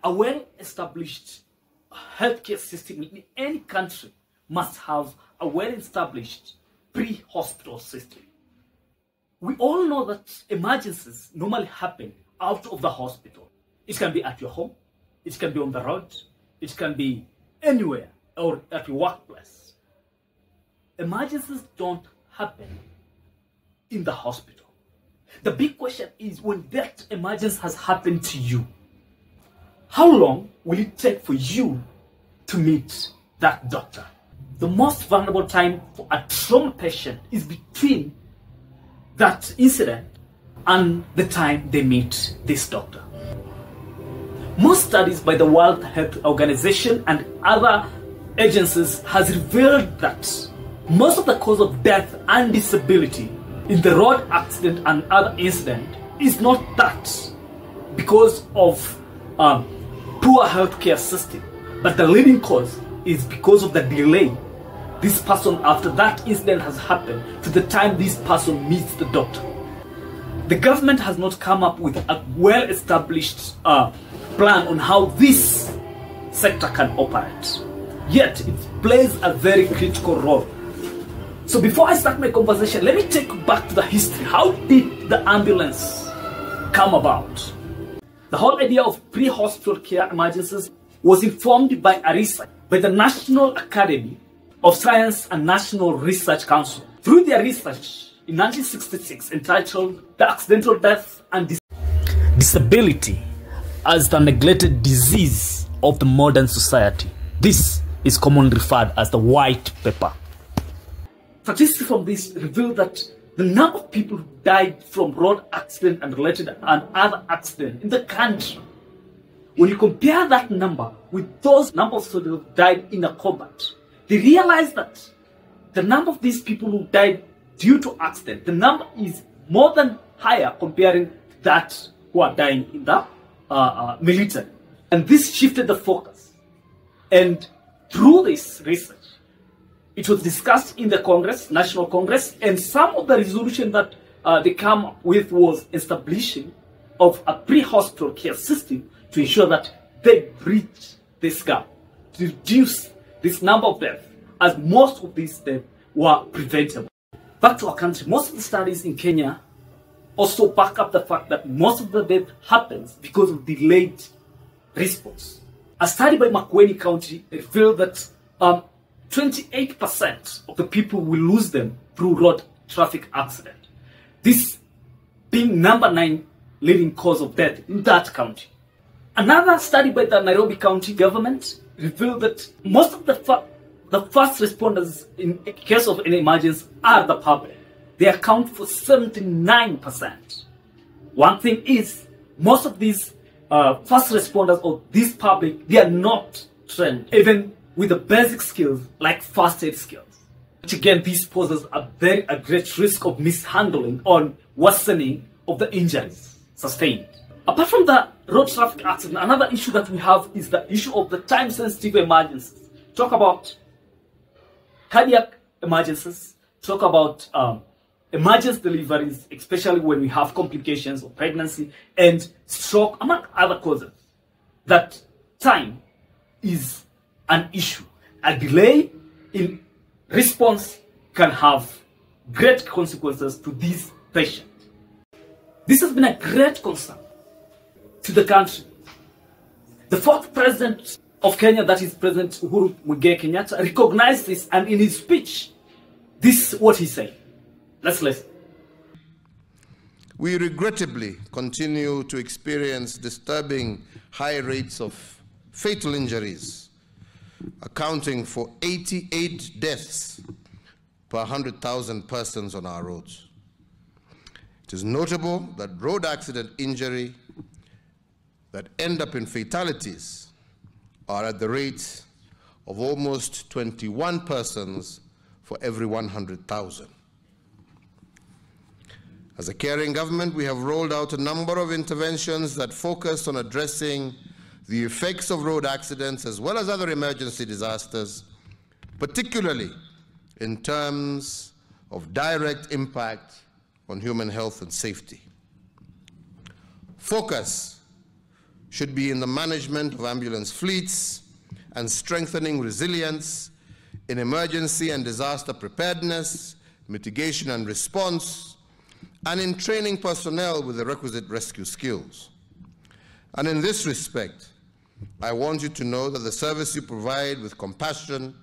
A well-established healthcare system in any country must have a well-established pre-hospital system. We all know that emergencies normally happen out of the hospital. It can be at your home, it can be on the road, it can be anywhere, or at your workplace. Emergencies don't happen in the hospital. The big question is, when that emergency has happened to you, how long will it take for you to meet that doctor? The most vulnerable time for a trauma patient is between that incident and the time they meet this doctor. Most studies by the World Health Organization and other agencies has revealed that most of the cause of death and disability in the road accident and other incident is not that because of poor healthcare system, but the leading cause is because of the delay this person, after that incident has happened, to the time this person meets the doctor. The government has not come up with a well-established plan on how this sector can operate. Yet, it plays a very critical role. So before I start my conversation, let me take you back to the history. How did the ambulance come about? The whole idea of pre-hospital care emergencies was informed by a research by the National Academy of Science and National Research Council through their research in 1966 entitled The Accidental Death and Disability as the Neglected Disease of the Modern Society. This is commonly referred as the White Paper. Statistics from this reveal that the number of people who died from road accident and related and other accidents in the country, when you compare that number with those number of soldiers who died in a combat, they realize that the number of these people who died due to accident, the number is more than higher comparing that who are dying in the military. And this shifted the focus. And through this research, it was discussed in the Congress, National Congress, and some of the resolution that they come up with was establishing of a pre-hospital care system to ensure that they bridge this gap, to reduce this number of deaths, as most of these deaths were preventable. Back to our country, most of the studies in Kenya also back up the fact that most of the death happens because of delayed response. A study by Makueni County revealed that 28% of the people will lose them through road traffic accident. This being number 9 leading cause of death in that county. Another study by the Nairobi County government revealed that most of the first responders in case of an emergency are the public. They account for 79%. One thing is, most of these first responders or these public, they are not trained, even with the basic skills like first aid skills. Which again, this poses a great risk of mishandling or worsening of the injuries sustained. Apart from the road traffic accident, another issue that we have is the issue of the time-sensitive emergencies. Talk about cardiac emergencies, talk about emergency deliveries, especially when we have complications of pregnancy and stroke, among other causes. That time is an issue. A delay in response can have great consequences to these patients. This has been a great concern to the country. The fourth president of Kenya, that is President Uhuru Muigai Kenyatta, recognized this, and in his speech, this is what he said. Let's listen. We regrettably continue to experience disturbing high rates of fatal injuries, accounting for 88 deaths per 100,000 persons on our roads. It is notable that road accident injury that end up in fatalities are at the rate of almost 21 persons for every 100,000. As a caring government, we have rolled out a number of interventions that focus on addressing the effects of road accidents as well as other emergency disasters, particularly in terms of direct impact on human health and safety. Focus should be in the management of ambulance fleets and strengthening resilience in emergency and disaster preparedness, mitigation and response, and in training personnel with the requisite rescue skills. And in this respect, I want you to know that the service you provide with compassion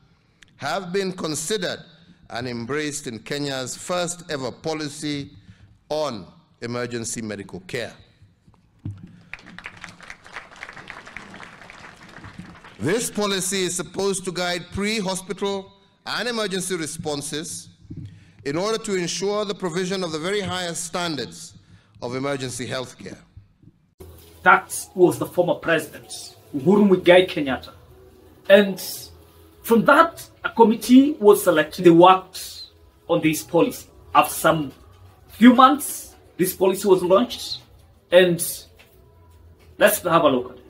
have been considered and embraced in Kenya's first ever policy on emergency medical care. This policy is supposed to guide pre-hospital and emergency responses in order to ensure the provision of the very highest standards of emergency health care. That was the former president, Uhuru Muigai Kenyatta. And from that, a committee was selected. They worked on this policy. After some few months, this policy was launched. And let's have a look at it.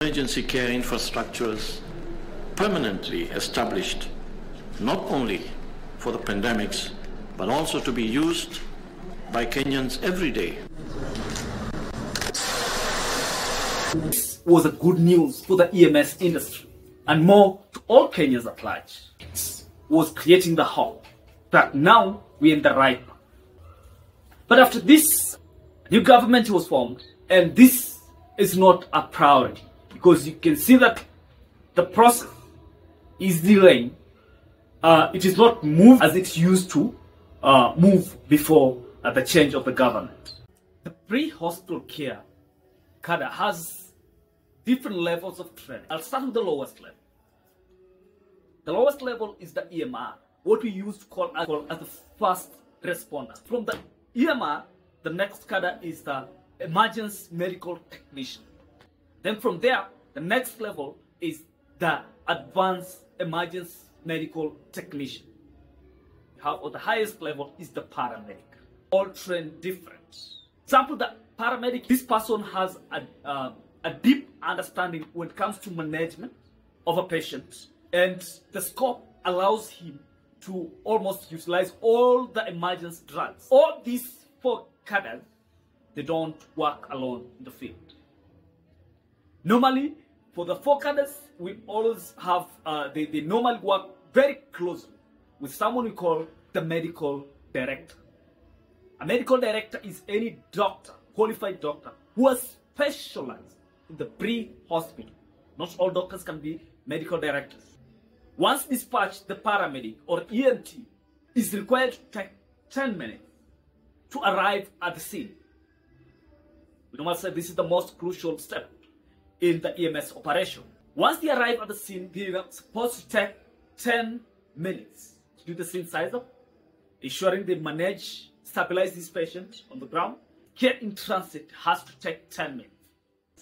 Emergency care infrastructures permanently established, not only for the pandemics, but also to be used by Kenyans every day. This was a good news for the EMS industry, and more to all Kenyans at large. It was creating the hope that now we're in the right path. But after this, a new government was formed, and this is not a priority, because you can see that the process is delaying. It is not moved as it used to move before the change of the government. The pre-hospital care cadre has different levels of training. I'll start with the lowest level. The lowest level is the EMR, what we used to call as the first responder. From the EMR, the next cadre is the emergency medical technician. Then from there, the next level is the advanced emergency medical technician. Or the highest level is the paramedic. All trained different. Example, the paramedic, this person has a deep understanding when it comes to management of a patient, and the scope allows him to almost utilize all the emergency drugs. All these four cadres, they don't work alone in the field. Normally, for the four cadres, we always have, they normally work very closely with someone we call the medical director. A medical director is any doctor, qualified doctor, who has specialized in the pre-hospital. Not all doctors can be medical directors. Once dispatched, the paramedic or EMT is required to take 10 minutes to arrive at the scene. We normally say this is the most crucial step in the EMS operation. Once they arrive at the scene, they are supposed to take 10 minutes to do the scene size-up, ensuring they manage, stabilize this patient on the ground. Care in transit has to take 10 minutes.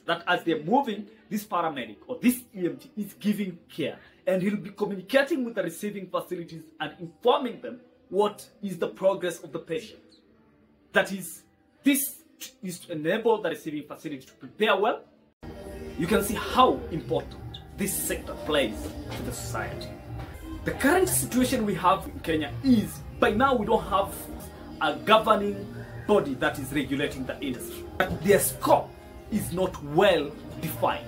That as they're moving, this paramedic or this EMT is giving care, and he'll be communicating with the receiving facilities and informing them what is the progress of the patient. That is, this is to enable the receiving facility to prepare well. You can see how important this sector plays to the society. The current situation we have in Kenya is, by now we don't have a governing body that is regulating the industry. Their scope is not well defined,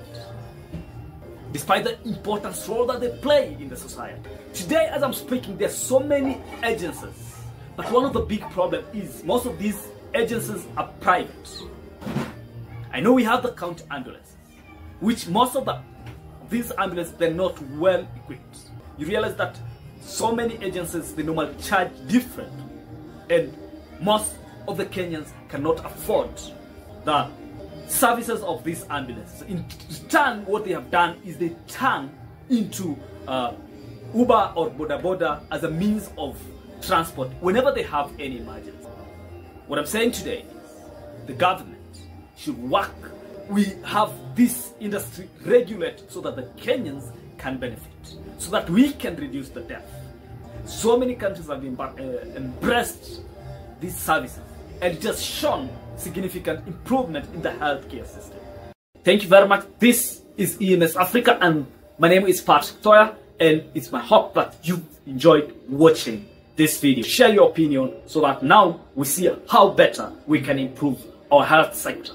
despite the important role that they play in the society. Today, as I'm speaking, there are so many agencies, but one of the big problems is most of these agencies are private. I know we have the county ambulances, which most of these ambulances, they're not well equipped. You realize that so many agencies, they normally charge different, and most of the Kenyans cannot afford the services of these ambulances. In turn, what they have done is they turn into Uber or Boda Boda as a means of transport whenever they have any emergency. What I'm saying today is the government should work. We have this industry regulated so that the Kenyans can benefit, so that we can reduce the death. So many countries have embraced these services, and it has shown significant improvement in the healthcare system. Thank you very much. This is EMS-AFRICA, and my name is Patrick Toya, and it's my hope that you enjoyed watching this video. Share your opinion so that now we see how better we can improve our health sector.